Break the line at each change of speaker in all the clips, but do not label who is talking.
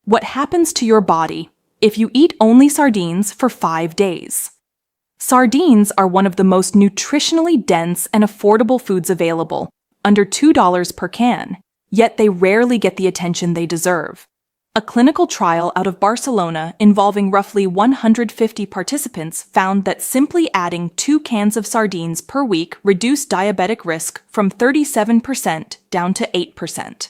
What happens to your body if you eat only sardines for 5 days? Sardines are one of the most nutritionally dense and affordable foods available, under $2 per can, yet they rarely get the attention they deserve. A clinical trial out of Barcelona involving roughly 150 participants found that simply adding 2 cans of sardines per week reduced diabetic risk from 37% down to 8%.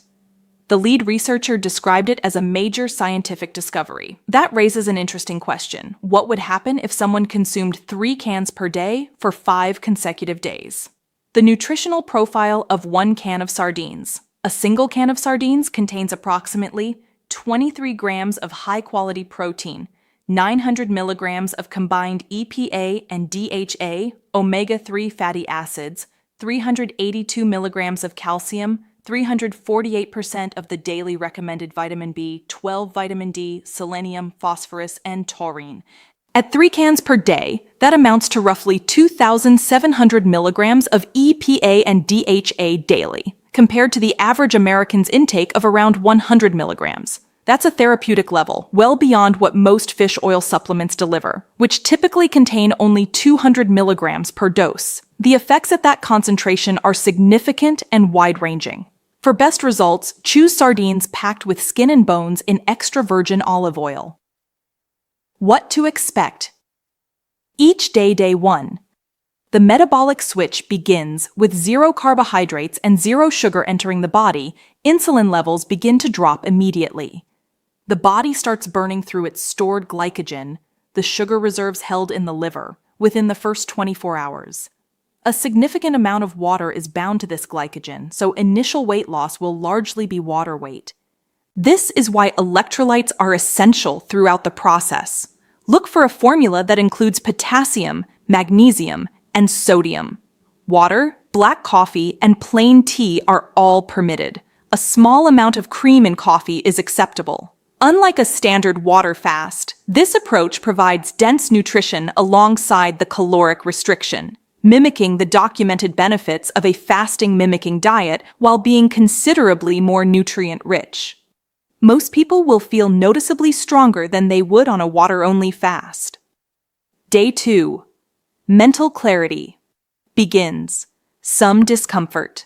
The lead researcher described it as a major scientific discovery. That raises an interesting question. What would happen if someone consumed 3 cans per day for 5 consecutive days? The nutritional profile of 1 can of sardines. A single can of sardines contains approximately 23 grams of high-quality protein, 900 milligrams of combined EPA and DHA, omega-3 fatty acids, 382 milligrams of calcium, 348% of the daily recommended vitamin B, 12 vitamin D, selenium, phosphorus, and taurine. At 3 cans per day, that amounts to roughly 2,700 milligrams of EPA and DHA daily, compared to the average American's intake of around 100 milligrams. That's a therapeutic level, well beyond what most fish oil supplements deliver, which typically contain only 200 milligrams per dose. The effects at that concentration are significant and wide-ranging. For best results, choose sardines packed with skin and bones in extra virgin olive oil. What to expect? Each day, day 1. The metabolic switch begins with 0 carbohydrates and 0 sugar entering the body. Insulin levels begin to drop immediately. The body starts burning through its stored glycogen, the sugar reserves held in the liver, within the first 24 hours. A significant amount of water is bound to this glycogen, so initial weight loss will largely be water weight. This is why electrolytes are essential throughout the process. Look for a formula that includes potassium, magnesium, and sodium. Water, black coffee, and plain tea are all permitted. A small amount of cream in coffee is acceptable. Unlike a standard water fast, this approach provides dense nutrition alongside the caloric restriction, mimicking the documented benefits of a fasting-mimicking diet while being considerably more nutrient-rich. Most people will feel noticeably stronger than they would on a water-only fast. Day 2. Mental clarity. Begins. Some discomfort.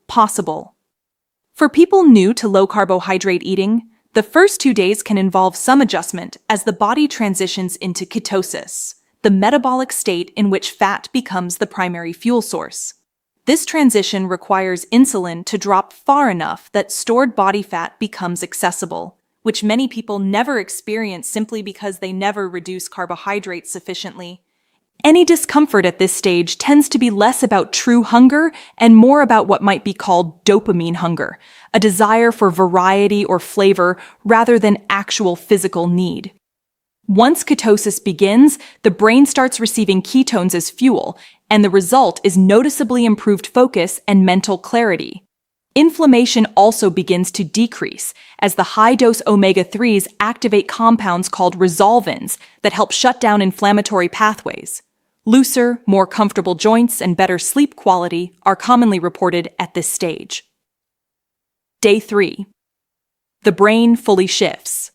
Possible. For people new to low-carbohydrate eating, the first 2 days can involve some adjustment as the body transitions into ketosis, the metabolic state in which fat becomes the primary fuel source. This transition requires insulin to drop far enough that stored body fat becomes accessible, which many people never experience simply because they never reduce carbohydrates sufficiently. Any discomfort at this stage tends to be less about true hunger and more about what might be called dopamine hunger, a desire for variety or flavor rather than actual physical need. Once ketosis begins, the brain starts receiving ketones as fuel, and the result is noticeably improved focus and mental clarity. Inflammation also begins to decrease as the high-dose omega-3s activate compounds called resolvins that help shut down inflammatory pathways. Looser, more comfortable joints and better sleep quality are commonly reported at this stage. Day 3. The brain fully shifts.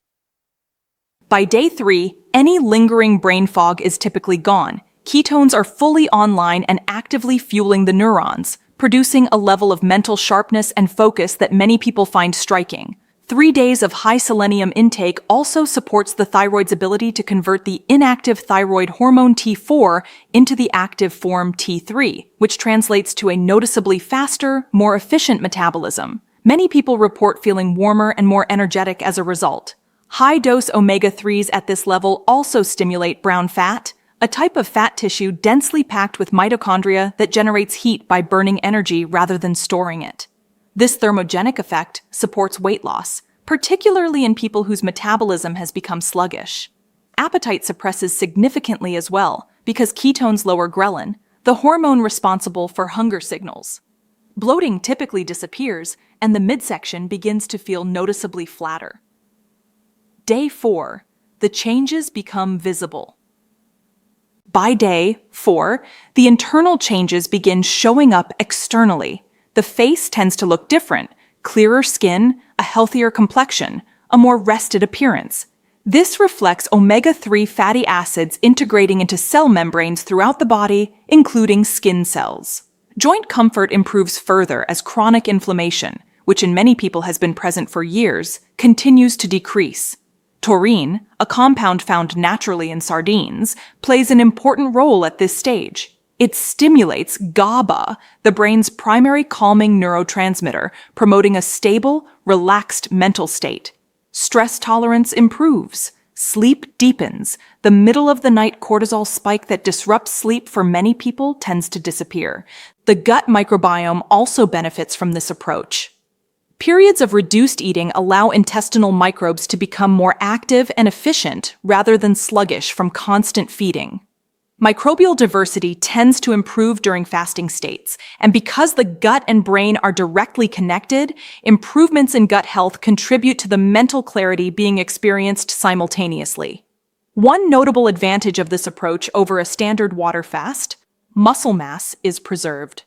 By day 3, any lingering brain fog is typically gone. Ketones are fully online and actively fueling the neurons, producing a level of mental sharpness and focus that many people find striking. 3 days of high selenium intake also supports the thyroid's ability to convert the inactive thyroid hormone T4 into the active form T3, which translates to a noticeably faster, more efficient metabolism. Many people report feeling warmer and more energetic as a result. High-dose omega-3s at this level also stimulate brown fat, a type of fat tissue densely packed with mitochondria that generates heat by burning energy rather than storing it. This thermogenic effect supports weight loss, particularly in people whose metabolism has become sluggish. Appetite suppresses significantly as well because ketones lower ghrelin, the hormone responsible for hunger signals. Bloating typically disappears, and the midsection begins to feel noticeably flatter. Day 4. The changes become visible. By day 4, the internal changes begin showing up externally. The face tends to look different, clearer skin, a healthier complexion, a more rested appearance. This reflects omega-3 fatty acids integrating into cell membranes throughout the body, including skin cells. Joint comfort improves further as chronic inflammation, which in many people has been present for years, continues to decrease. Taurine, a compound found naturally in sardines, plays an important role at this stage. It stimulates GABA, the brain's primary calming neurotransmitter, promoting a stable, relaxed mental state. Stress tolerance improves. Sleep deepens. The middle-of-the-night cortisol spike that disrupts sleep for many people tends to disappear. The gut microbiome also benefits from this approach. Periods of reduced eating allow intestinal microbes to become more active and efficient rather than sluggish from constant feeding. Microbial diversity tends to improve during fasting states, and because the gut and brain are directly connected, improvements in gut health contribute to the mental clarity being experienced simultaneously. One notable advantage of this approach over a standard water fast: muscle mass is preserved.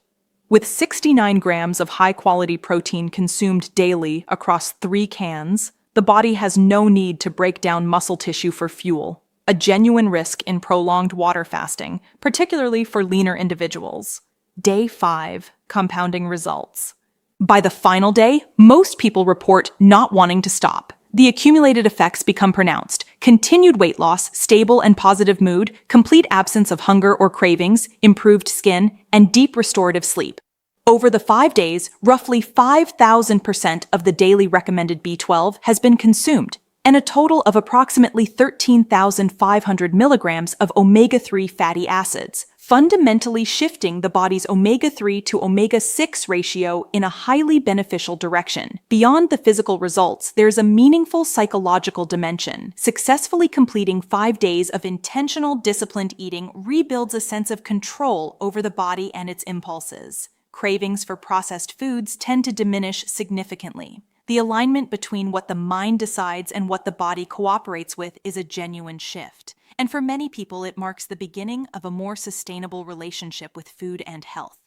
With 69 grams of high-quality protein consumed daily across 3 cans, the body has no need to break down muscle tissue for fuel, a genuine risk in prolonged water fasting, particularly for leaner individuals. Day 5, compounding results. By the final day, most people report not wanting to stop. The accumulated effects become pronounced: continued weight loss, stable and positive mood, complete absence of hunger or cravings, improved skin, and deep restorative sleep. Over the 5 days, roughly 5,000% of the daily recommended B12 has been consumed, and a total of approximately 13,500 milligrams of omega-3 fatty acids, fundamentally shifting the body's omega-3 to omega-6 ratio in a highly beneficial direction. Beyond the physical results, there's a meaningful psychological dimension. Successfully completing 5 days of intentional, disciplined eating rebuilds a sense of control over the body and its impulses. Cravings for processed foods tend to diminish significantly. The alignment between what the mind decides and what the body cooperates with is a genuine shift. And for many people, it marks the beginning of a more sustainable relationship with food and health.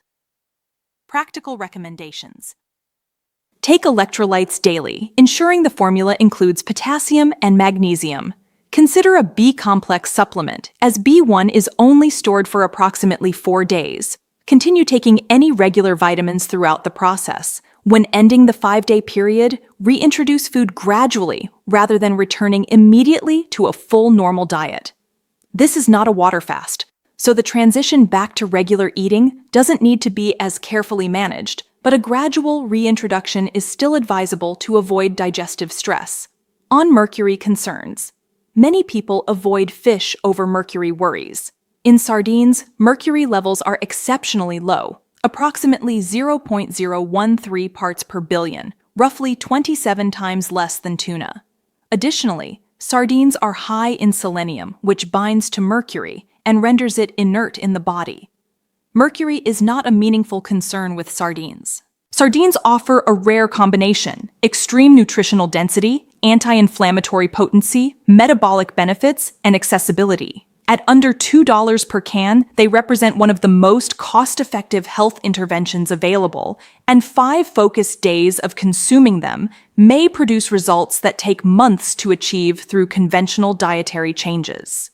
Practical recommendations. Take electrolytes daily, ensuring the formula includes potassium and magnesium. Consider a B-complex supplement, as B1 is only stored for approximately 4 days. Continue taking any regular vitamins throughout the process. When ending the 5-day period, reintroduce food gradually rather than returning immediately to a full normal diet. This is not a water fast, so the transition back to regular eating doesn't need to be as carefully managed, but a gradual reintroduction is still advisable to avoid digestive stress. On mercury concerns. Many people avoid fish over mercury worries. In sardines, mercury levels are exceptionally low, approximately 0.013 parts per billion, roughly 27 times less than tuna. Additionally, sardines are high in selenium, which binds to mercury and renders it inert in the body. Mercury is not a meaningful concern with sardines. Sardines offer a rare combination: extreme nutritional density, anti-inflammatory potency, metabolic benefits, and accessibility. At under $2 per can, they represent one of the most cost-effective health interventions available, and 5 focused days of consuming them may produce results that take months to achieve through conventional dietary changes.